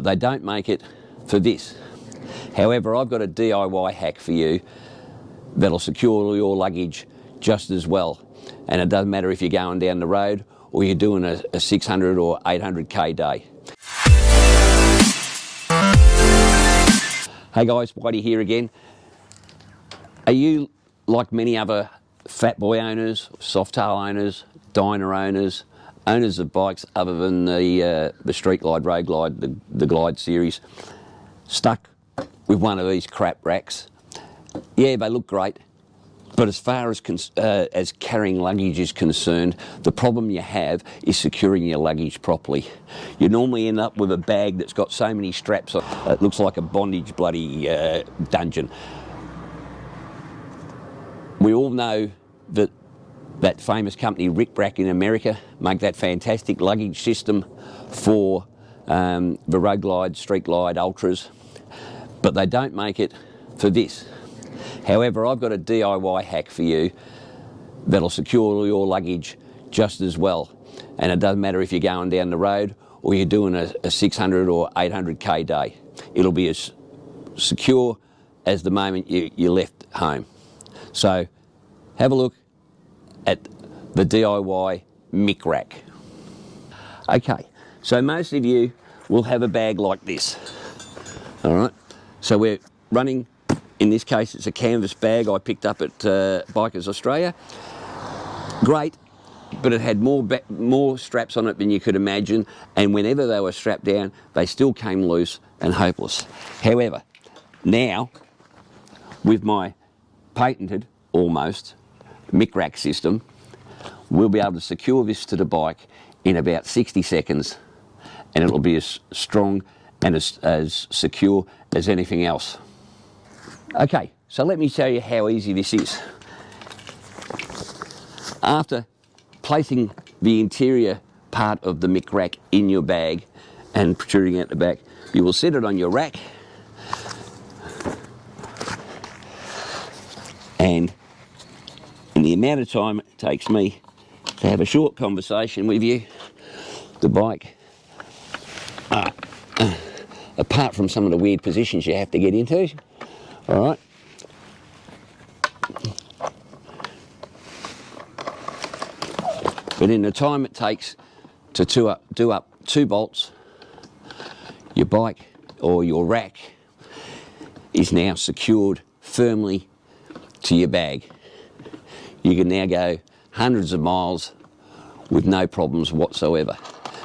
They don't make it for this. However, I've got a DIY hack for you that'll secure your luggage just as well. And it doesn't matter if you're going down the road or you're doing a 600 or 800k day. Hey guys, Whitey here again. Are you like many other fat boy owners, Softail owners, Dyna owners, owners of bikes other than the Street Glide, Road Glide, the Glide series, stuck with one of these crap racks? Yeah, they look great, but as far as carrying luggage is concerned, the problem you have is securing your luggage properly. You normally end up with a bag that's got so many straps on it, it looks like a bondage bloody dungeon. We all know that that famous company Rick Rak in America make that fantastic luggage system for the Road Glide, Street Glide, Ultras, but they don't make it for this. However, I've got a DIY hack for you that'll secure your luggage just as well. And it doesn't matter if you're going down the road or you're doing a 600 or 800k day. It'll be as secure as the moment you left home. So have a look at the DIY Mick rack. Okay, so most of you will have a bag like this. All right, so we're running, in this case it's a canvas bag I picked up at Bikers Australia. Great, but it had more straps on it than you could imagine, and whenever they were strapped down they still came loose and hopeless. However, now with my patented, almost, Mick rack system, we'll be able to secure this to the bike in about 60 seconds and it'll be as strong and as secure as anything else. Okay, so let me show you how easy this is. After placing the interior part of the Mick rack in your bag and protruding out the back, you will set it on your rack, and in the amount of time it takes me to have a short conversation with you, the bike, apart from some of the weird positions you have to get into, all right, but in the time it takes to do up 2 bolts, your bike or your rack is now secured firmly to your bag. You can now go hundreds of miles with no problems whatsoever.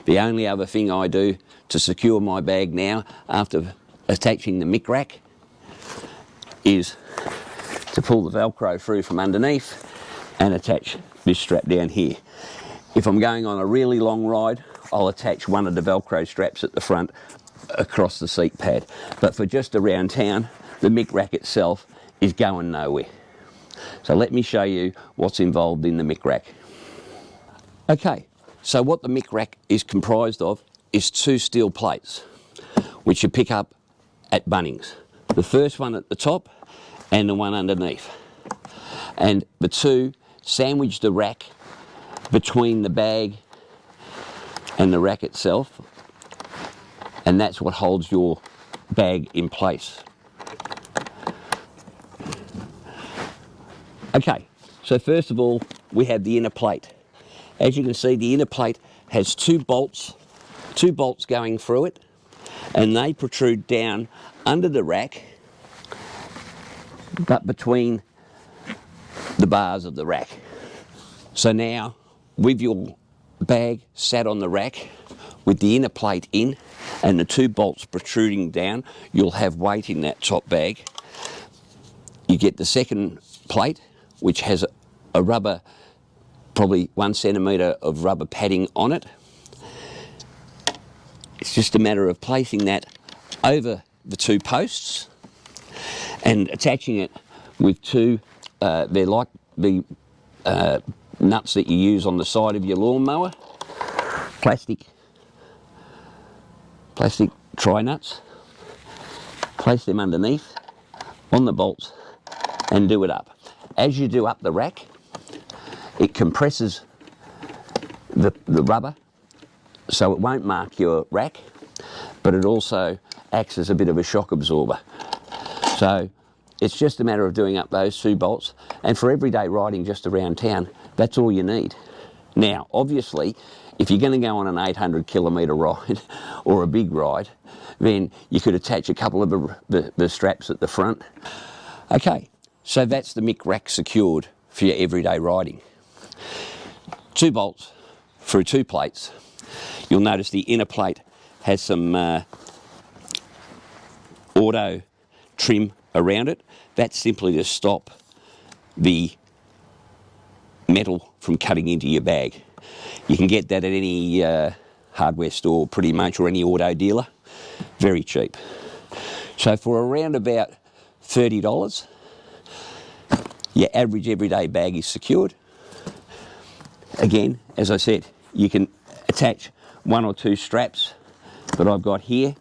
The only other thing I do to secure my bag now after attaching the Mick rack is to pull the Velcro through from underneath and attach this strap down here. If I'm going on a really long ride, I'll attach one of the Velcro straps at the front across the seat pad. But for just around town, the Mick rack itself is going nowhere. So let me show you what's involved in the Mick rack. Okay, so what the Mick rack is comprised of is 2 steel plates, which you pick up at Bunnings. The first one at the top and the one underneath. And the two sandwich the rack between the bag and the rack itself, and that's what holds your bag in place. Okay, so first of all, we have the inner plate. As you can see, the inner plate has 2 bolts going through it, and they protrude down under the rack, but between the bars of the rack. So now, with your bag sat on the rack, with the inner plate in, and the 2 bolts protruding down, you'll have weight in that top bag. You get the second plate, which has a rubber, probably 1 centimetre of rubber padding on it. It's just a matter of placing that over the 2 posts and attaching it with 2, they're like the nuts that you use on the side of your lawnmower, plastic tri-nuts. Place them underneath on the bolts and do it up. As you do up the rack, it compresses the rubber so it won't mark your rack, but it also acts as a bit of a shock absorber. So it's just a matter of doing up those 2 bolts, and for everyday riding just around town, that's all you need. Now, obviously, if you're going to go on an 800 kilometre ride or a big ride, then you could attach a couple of the straps at the front. Okay, so that's the Mick Rak secured for your everyday riding. 2 bolts through 2 plates. You'll notice the inner plate has some auto trim around it. That's simply to stop the metal from cutting into your bag. You can get that at any hardware store pretty much, or any auto dealer. Very cheap. So for around about $30, your average everyday bag is secured. Again, as I said, you can attach 1 or 2 straps that I've got here,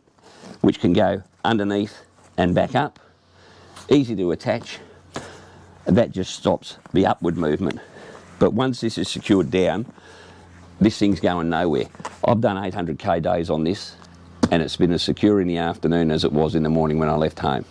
which can go underneath and back up. Easy to attach. That just stops the upward movement. But once this is secured down, this thing's going nowhere. I've done 800k days on this, and it's been as secure in the afternoon as it was in the morning when I left home.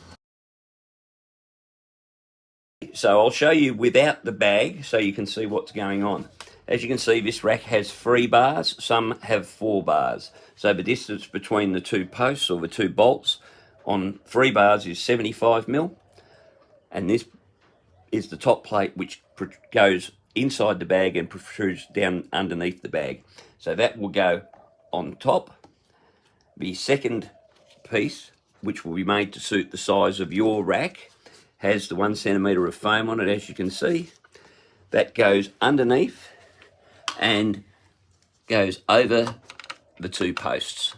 So I'll show you without the bag so you can see what's going on. As you can see, this rack has 3 bars, some have 4 bars. So the distance between the 2 posts, or the 2 bolts, on 3 bars is 75mm. And this is the top plate, which goes inside the bag and protrudes down underneath the bag. So that will go on top. The second piece, which will be made to suit the size of your rack, has the 1 centimetre of foam on it, as you can see. That goes underneath and goes over the 2 posts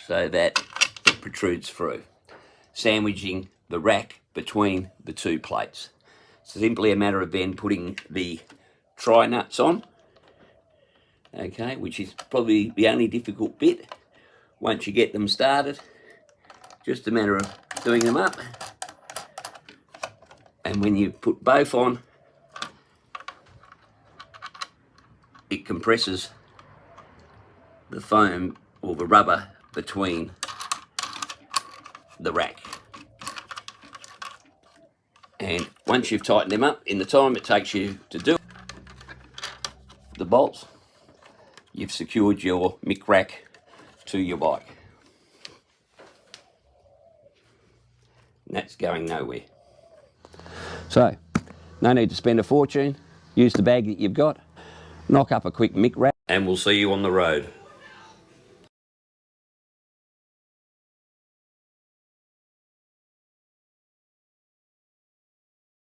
so that it protrudes through, sandwiching the rack between the 2 plates. It's simply a matter of then putting the tri-nuts on, okay, which is probably the only difficult bit. Once you get them started, just a matter of doing them up, and when you put both on, it compresses the foam or the rubber between the rack. And once you've tightened them up, in the time it takes you to do the bolts, you've secured your Mick Rak to your bike. And that's going nowhere. So, no need to spend a fortune. Use the bag that you've got, knock up a quick Mick Rak, and we'll see you on the road.